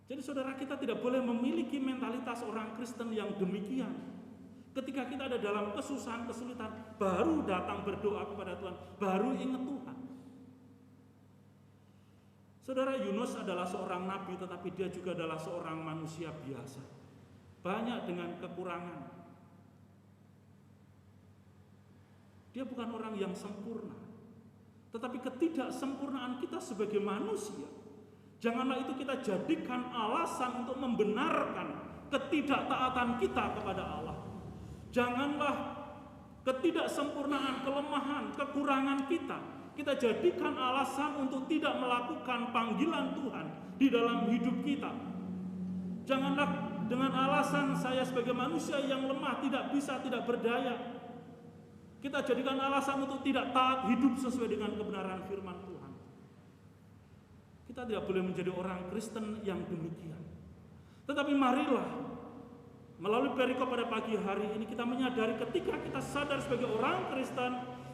Jadi saudara, kita tidak boleh memiliki mentalitas orang Kristen yang demikian. Ketika kita ada dalam kesusahan, kesulitan, baru datang berdoa kepada Tuhan, baru ingat Tuhan. Saudara, Yunus adalah seorang nabi, tetapi dia juga adalah seorang manusia biasa. Banyak dengan kekurangan. Dia bukan orang yang sempurna. Tetapi ketidaksempurnaan kita sebagai manusia, janganlah itu kita jadikan alasan untuk membenarkan ketidaktaatan kita kepada Allah. Janganlah ketidaksempurnaan, kelemahan, kekurangan kita jadikan alasan untuk tidak melakukan panggilan Tuhan di dalam hidup kita. Janganlah dengan alasan saya sebagai manusia yang lemah, tidak bisa, tidak berdaya, kita jadikan alasan untuk tidak taat hidup sesuai dengan kebenaran firman Tuhan. Kita tidak boleh menjadi orang Kristen yang demikian. Tetapi marilah melalui perikop pada pagi hari ini kita menyadari ketika kita sadar sebagai orang Kristen,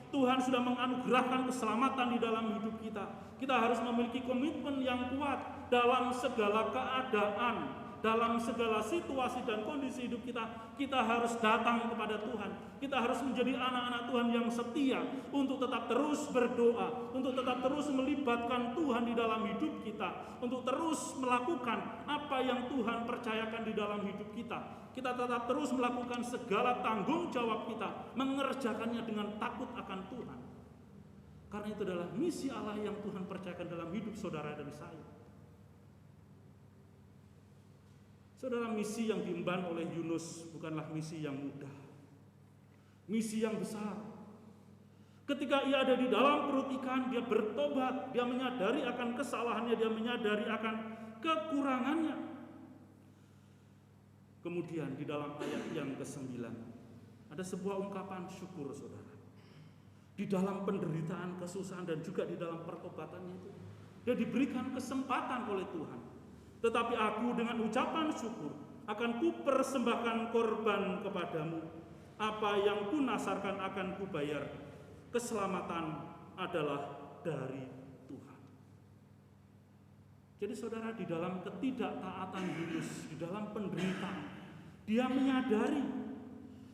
Tuhan sudah menganugerahkan keselamatan di dalam hidup kita. Kita harus memiliki komitmen yang kuat dalam segala keadaan, dalam segala situasi dan kondisi hidup kita. Kita harus datang kepada Tuhan. Kita harus menjadi anak-anak Tuhan yang setia untuk tetap terus berdoa, untuk tetap terus melibatkan Tuhan di dalam hidup kita, untuk terus melakukan apa yang Tuhan percayakan di dalam hidup kita. Kita tetap terus melakukan segala tanggung jawab kita, mengerjakannya dengan takut akan Tuhan. Karena itu adalah misi Allah yang Tuhan percayakan dalam hidup saudara dan saya. Saudara, misi yang diemban oleh Yunus bukanlah misi yang mudah. Misi yang besar. Ketika ia ada di dalam perut ikan, dia bertobat, dia menyadari akan kesalahannya, dia menyadari akan kekurangannya. Kemudian di dalam ayat yang ke-9 ada sebuah ungkapan syukur, saudara. Di dalam penderitaan, kesusahan dan juga di dalam pertobatannya itu, dia diberikan kesempatan oleh Tuhan. Tetapi aku dengan ucapan syukur akan kupersembahkan korban kepadamu. Apa yang kunasarkan akan kubayar. Keselamatan adalah dari Tuhan. Jadi saudara, di dalam ketidaktaatan Yunus, di dalam penderitaan, dia menyadari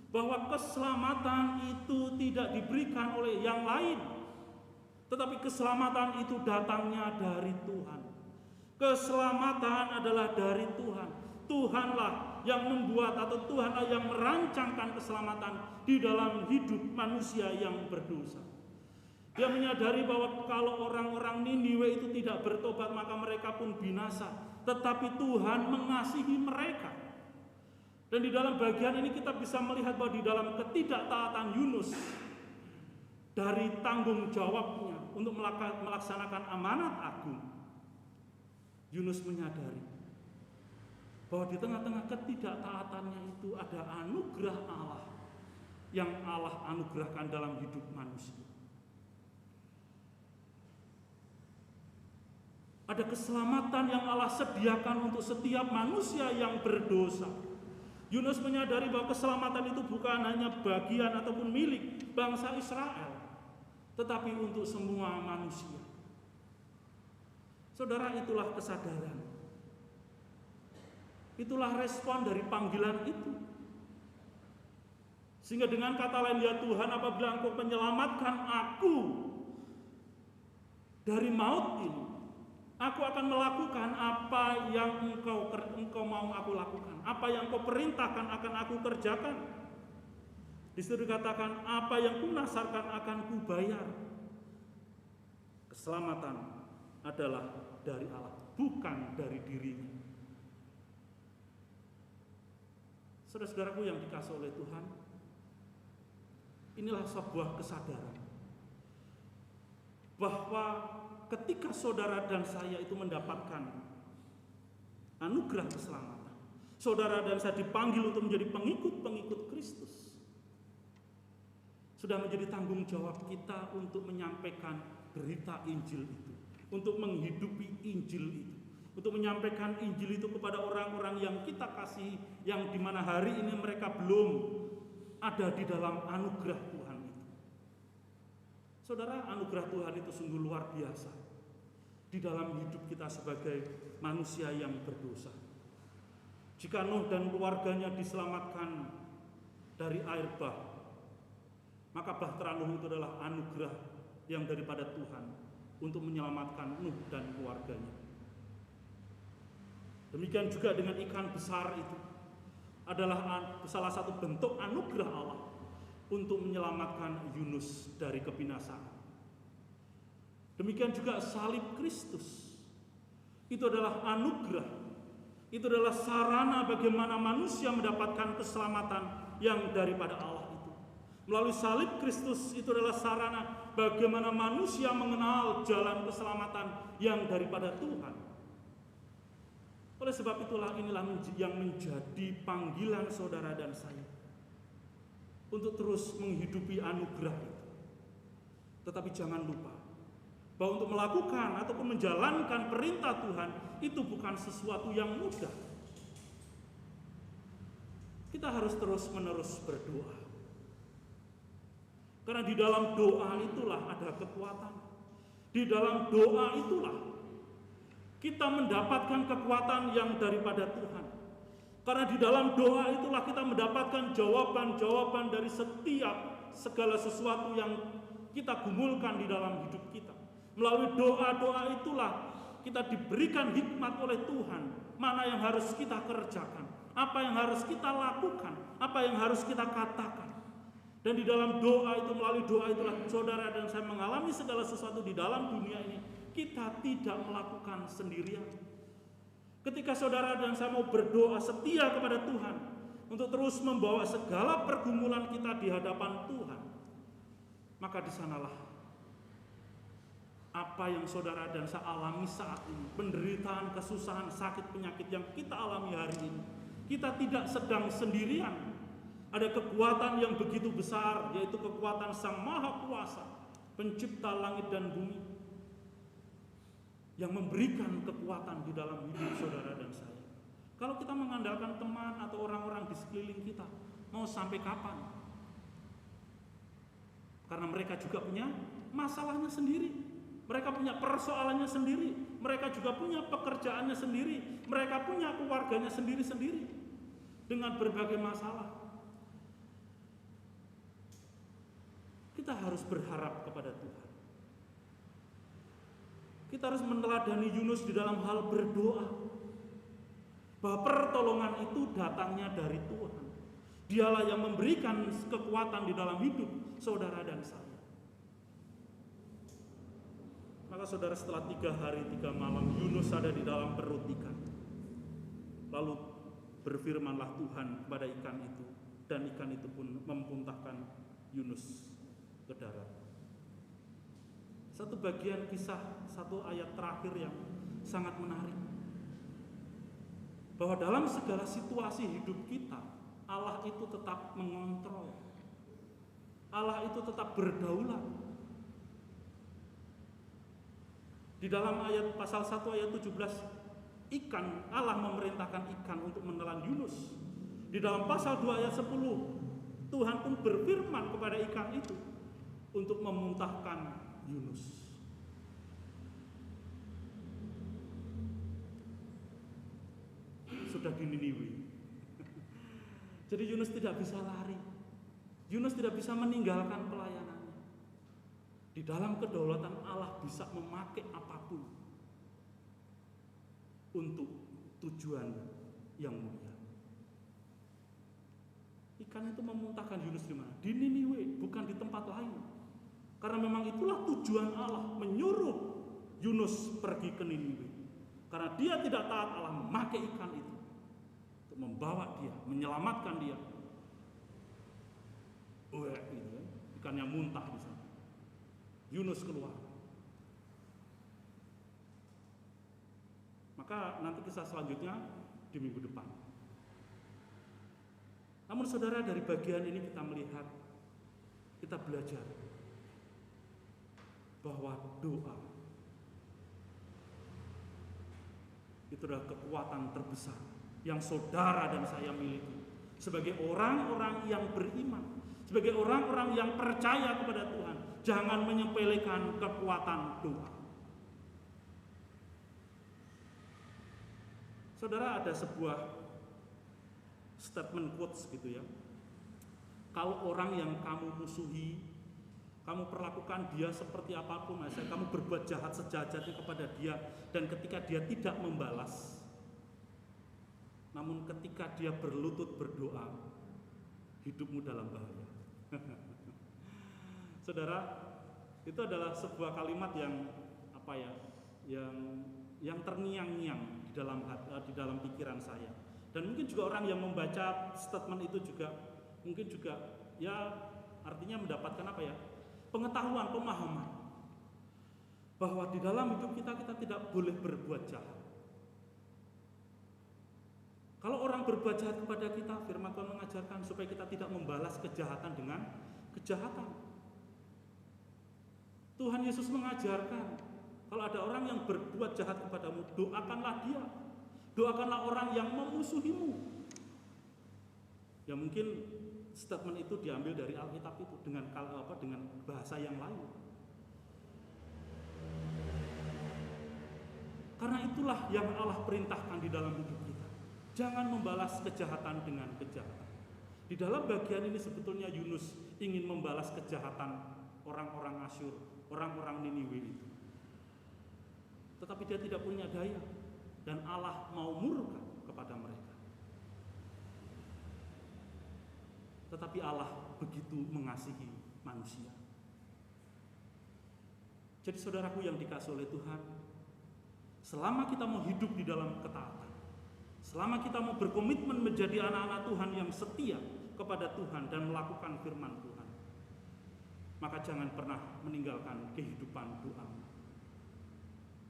bahwa keselamatan itu tidak diberikan oleh yang lain, tetapi keselamatan itu datangnya dari Tuhan. Keselamatan adalah dari Tuhan. Tuhanlah yang membuat atau Tuhanlah yang merancangkan keselamatan di dalam hidup manusia yang berdosa. Dia menyadari bahwa kalau orang-orang Niniwe itu tidak bertobat maka mereka pun binasa. Tetapi Tuhan mengasihi mereka. Dan di dalam bagian ini kita bisa melihat bahwa di dalam ketidaktaatan Yunus, dari tanggung jawabnya untuk melaksanakan amanat agung, Yunus menyadari bahwa di tengah-tengah ketidaktaatannya itu ada anugerah Allah yang Allah anugerahkan dalam hidup manusia. Ada keselamatan yang Allah sediakan untuk setiap manusia yang berdosa. Yunus menyadari bahwa keselamatan itu bukan hanya bagian ataupun milik bangsa Israel, tetapi untuk semua manusia. Saudara, itulah kesadaran. Itulah respon dari panggilan itu. Sehingga dengan kata lain, ya Tuhan, apabila Engkau menyelamatkan aku dari maut ini, aku akan melakukan apa yang Engkau mau aku lakukan. Apa yang Engkau perintahkan akan aku kerjakan. Di situ dikatakan, apa yang kunasarkan akan kubayar. Keselamatan adalah dari Allah, bukan dari dirinya. Saudara-saudaraku yang dikasihi oleh Tuhan, inilah sebuah kesadaran bahwa ketika saudara dan saya itu mendapatkan anugerah keselamatan, saudara dan saya dipanggil untuk menjadi pengikut-pengikut Kristus, sudah menjadi tanggung jawab kita untuk menyampaikan berita Injil itu, untuk menghidupi Injil itu, untuk menyampaikan Injil itu kepada orang-orang yang kita kasihi, yang dimana hari ini mereka belum ada di dalam anugerah Tuhan itu. Saudara, anugerah Tuhan itu sungguh luar biasa di dalam hidup kita sebagai manusia yang berdosa. Jika Nuh dan keluarganya diselamatkan dari air bah, maka bahtera Nuh itu adalah anugerah yang daripada Tuhan untuk menyelamatkan Nuh dan keluarganya. Demikian juga dengan ikan besar itu adalah salah satu bentuk anugerah Allah untuk menyelamatkan Yunus dari kebinasaan. Demikian juga salib Kristus, itu adalah anugerah, itu adalah sarana bagaimana manusia mendapatkan keselamatan yang daripada Allah itu. Melalui salib Kristus itu adalah sarana bagaimana manusia mengenal jalan keselamatan yang daripada Tuhan. Oleh sebab itulah inilah yang menjadi panggilan saudara dan saya untuk terus menghidupi anugerah itu. Tetapi jangan lupa bahwa untuk melakukan ataupun menjalankan perintah Tuhan itu bukan sesuatu yang mudah. Kita harus terus-menerus berdoa. Karena di dalam doa itulah ada kekuatan. Di dalam doa itulah kita mendapatkan kekuatan yang daripada Tuhan. Karena di dalam doa itulah kita mendapatkan jawaban-jawaban dari setiap segala sesuatu yang kita gumulkan di dalam hidup kita. Melalui doa-doa itulah kita diberikan hikmat oleh Tuhan. Mana yang harus kita kerjakan, apa yang harus kita lakukan, apa yang harus kita katakan. Dan di dalam doa itu, melalui doa itulah saudara dan saya mengalami segala sesuatu di dalam dunia ini. Kita tidak melakukan sendirian. Ketika saudara dan saya mau berdoa setia kepada Tuhan untuk terus membawa segala pergumulan kita di hadapan Tuhan, maka di sanalah apa yang saudara dan saya alami saat ini, penderitaan, kesusahan, sakit, penyakit yang kita alami hari ini, kita tidak sedang sendirian. Ada kekuatan yang begitu besar, yaitu kekuatan Sang Maha Kuasa, pencipta langit dan bumi, yang memberikan kekuatan di dalam hidup saudara dan saya. Kalau kita mengandalkan teman atau orang-orang di sekeliling kita, mau sampai kapan? Karena mereka juga punya masalahnya sendiri, mereka punya persoalannya sendiri, mereka juga punya pekerjaannya sendiri, mereka punya keluarganya sendiri-sendiri dengan berbagai masalah. Kita harus berharap kepada Tuhan. Kita harus meneladani Yunus di dalam hal berdoa, bahwa pertolongan itu datangnya dari Tuhan. Dialah yang memberikan kekuatan di dalam hidup saudara dan saya. Maka saudara, setelah 3 hari 3 malam Yunus ada di dalam perut ikan, lalu berfirmanlah Tuhan kepada ikan itu, dan ikan itu pun memuntahkan Yunus ke darat. Satu bagian kisah, satu ayat terakhir yang sangat menarik, bahwa dalam segala situasi hidup kita, Allah itu tetap mengontrol, Allah itu tetap berdaulat. Di dalam ayat pasal 1 ayat 17, Allah memerintahkan ikan untuk menelan Yunus. Di dalam pasal 2 ayat 10, Tuhan pun berfirman kepada ikan itu untuk memuntahkan Yunus. Sudah di Niniwe. Jadi Yunus tidak bisa lari. Yunus tidak bisa meninggalkan pelayanannya. Di dalam kedaulatan Allah bisa memakai apapun untuk tujuan yang mulia. Ikan itu memuntahkan Yunus di mana? Di Niniwe, bukan di tempat lain. Karena memang itulah tujuan Allah menyuruh Yunus pergi ke Niniwe. Karena dia tidak taat, Allah memakai ikan itu untuk untuk membawa dia, menyelamatkan dia. Gitu kan, ikan yang muntah di sana. Yunus keluar. Maka nanti kisah selanjutnya di minggu depan. Namun saudara, dari bagian ini kita melihat, kita belajar bahwa doa itu adalah kekuatan terbesar yang saudara dan saya miliki sebagai orang-orang yang beriman, sebagai orang-orang yang percaya kepada Tuhan. Jangan menyepelekan kekuatan doa. Saudara, ada sebuah statement quotes gitu ya. Kalau orang yang kamu musuhi, kamu perlakukan dia seperti apapun, misalnya kamu berbuat jahat sejahat-jahatnya kepada dia, dan ketika dia tidak membalas, namun ketika dia berlutut berdoa, hidupmu dalam bahaya. Saudara, itu adalah sebuah kalimat yang yang terngiang-ngiang di dalam pikiran saya. Dan mungkin juga orang yang membaca statement itu juga mungkin juga ya artinya mendapatkan pengetahuan, pemahaman bahwa di dalam hidup kita tidak boleh berbuat jahat. Kalau orang berbuat jahat kepada kita, firman Tuhan mengajarkan supaya kita tidak membalas kejahatan dengan kejahatan. Tuhan Yesus mengajarkan, kalau ada orang yang berbuat jahat kepadamu, doakanlah dia. Doakanlah orang yang memusuhimu. Ya mungkin statement itu diambil dari Alkitab itu dengan bahasa yang lain. Karena itulah yang Allah perintahkan di dalam hidup kita. Jangan membalas kejahatan dengan kejahatan. Di dalam bagian ini sebetulnya Yunus ingin membalas kejahatan orang-orang Asyur, orang-orang Niniwe itu. Tetapi dia tidak punya daya, dan Allah mau murka kepada mereka. Tetapi Allah begitu mengasihi manusia. Jadi saudaraku yang dikasihi oleh Tuhan, selama kita mau hidup di dalam ketaatan, selama kita mau berkomitmen menjadi anak-anak Tuhan yang setia kepada Tuhan dan melakukan firman Tuhan, maka jangan pernah meninggalkan kehidupan doa.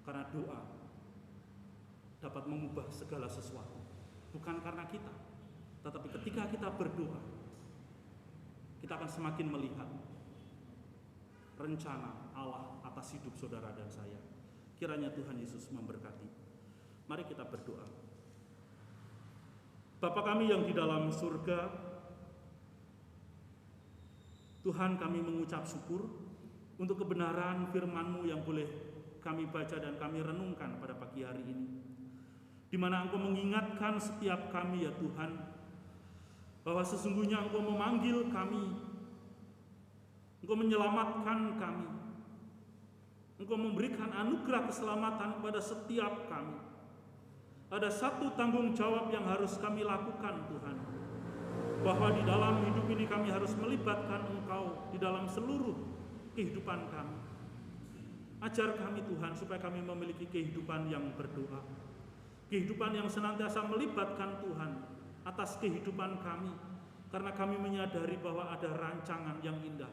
Karena doa dapat mengubah segala sesuatu. Bukan karena kita, tetapi ketika kita berdoa, kita akan semakin melihat rencana Allah atas hidup saudara dan saya. Kiranya Tuhan Yesus memberkati. Mari kita berdoa. Bapa kami yang di dalam surga, Tuhan, kami mengucap syukur untuk kebenaran firman-Mu yang boleh kami baca dan kami renungkan pada pagi hari ini, di mana Engkau mengingatkan setiap kami ya Tuhan, bahwa sesungguhnya Engkau memanggil kami, Engkau menyelamatkan kami, Engkau memberikan anugerah keselamatan kepada setiap kami. Ada satu tanggung jawab yang harus kami lakukan Tuhan, bahwa di dalam hidup ini kami harus melibatkan Engkau di dalam seluruh kehidupan kami. Ajar kami Tuhan supaya kami memiliki kehidupan yang berdoa, kehidupan yang senantiasa melibatkan Tuhan atas kehidupan kami, karena kami menyadari bahwa ada rancangan yang indah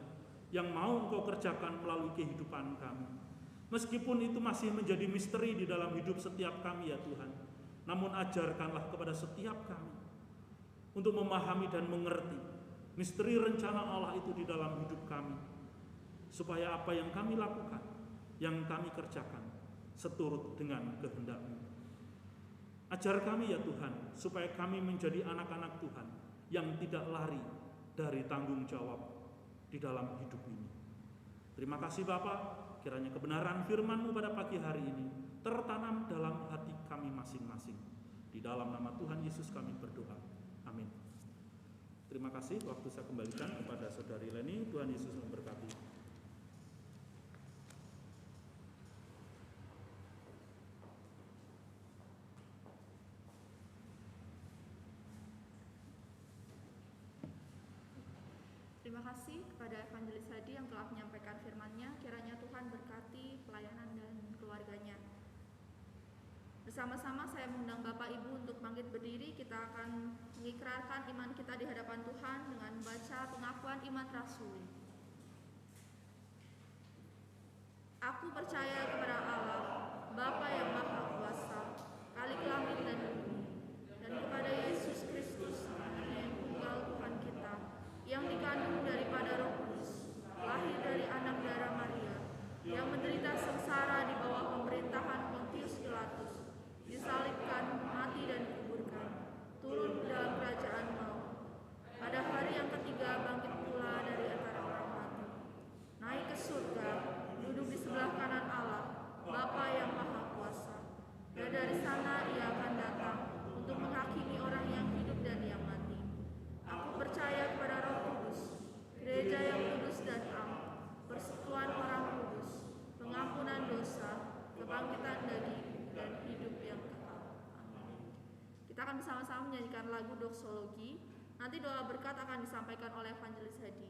yang mau Engkau kerjakan melalui kehidupan kami. Meskipun itu masih menjadi misteri di dalam hidup setiap kami ya Tuhan, namun ajarkanlah kepada setiap kami untuk memahami dan mengerti misteri rencana Allah itu di dalam hidup kami, supaya apa yang kami lakukan, yang kami kerjakan seturut dengan kehendak-Mu. Ajar kami ya Tuhan, supaya kami menjadi anak-anak Tuhan yang tidak lari dari tanggung jawab di dalam hidup ini. Terima kasih Bapa, kiranya kebenaran firman-Mu pada pagi hari ini tertanam dalam hati kami masing-masing. Di dalam nama Tuhan Yesus kami berdoa. Amin. Terima kasih, waktu saya kembalikan kepada Saudari Leni. Tuhan Yesus memberkati. Terima kasih kepada Evangelis Hadi yang telah menyampaikan firman-Nya. Kiranya Tuhan berkati pelayanan dan keluarganya. Bersama Bersama-sama saya mengundang Bapak Ibu untuk bangkit berdiri. Kita akan mengikrarkan iman kita di hadapan Tuhan dengan membaca pengakuan iman rasuli. Aku percaya kepada Allah, Bapa yang Maha Kuasa, Khalik langit dan bumi, dan kepada Yesus Kristus, Anaknya yang tunggal Tuhan kita, yang dikandung daripada Roh Kudus, lahir dari anak darah Maria, yang menderita sengsara di bawah pemerintahan Pontius Pilatus, disalibkan, mati dan dikuburkan, turun dalam kerajaan maut. Pada hari yang ketiga bangkit pula dari antara orang mati, naik ke surga, duduk di sebelah kanan Allah, Bapa yang Maha Kuasa. Dan dari sana Ia akan datang untuk menghakimi orang yang hidup dan yang mati. Aku percaya kepada Roh Kudus, gereja yang kudus dan am, persekutuan orang kudus, pengampunan dosa, kebangkitan daging, dan hidup yang kekal. Amin. Kita akan bersama-sama menyanyikan lagu doksologi. Nanti doa berkat akan disampaikan oleh Evangelis Hadi.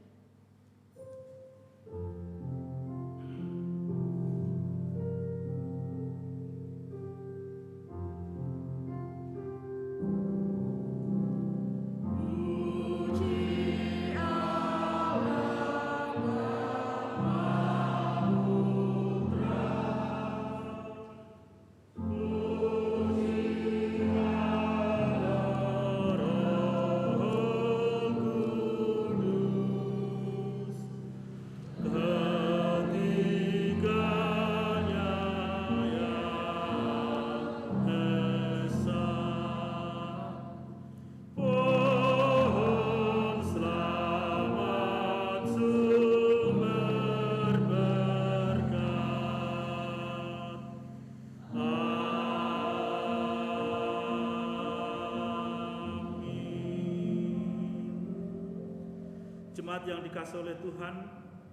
Jemaat yang dikasihi oleh Tuhan,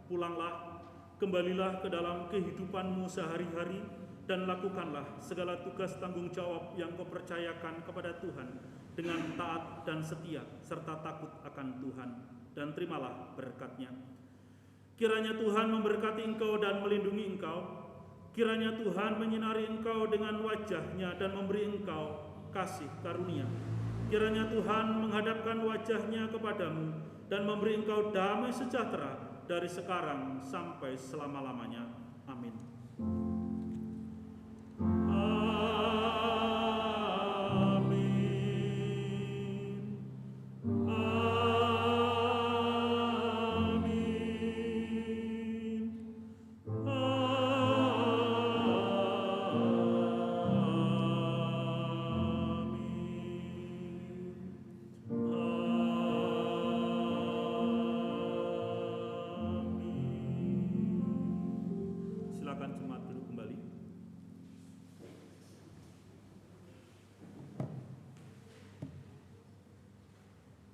pulanglah, kembalilah ke dalam kehidupanmu sehari-hari, dan lakukanlah segala tugas tanggung jawab yang kau percayakan kepada Tuhan dengan taat dan setia, serta takut akan Tuhan, dan terimalah berkat-Nya. Kiranya Tuhan memberkati engkau dan melindungi engkau. Kiranya Tuhan menyinari engkau dengan wajah-Nya dan memberi engkau kasih karunia. Kiranya Tuhan menghadapkan wajah-Nya kepadamu dan memberi engkau damai sejahtera dari sekarang sampai selama-lamanya. Amin.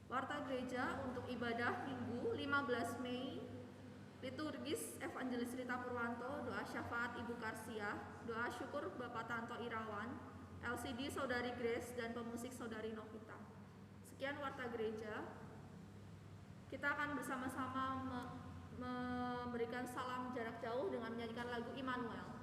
Warta Gereja untuk ibadah Minggu 15 Mei, liturgis Evangelis Rita Purwanto, doa syafaat Ibu Karsia, doa syukur Bapak Tanto Irawan, LCD Saudari Grace, dan pemusik Saudari Novita. Sekian Warta Gereja. Kita akan bersama-sama memberikan salam jarak jauh dengan menyanyikan lagu Immanuel.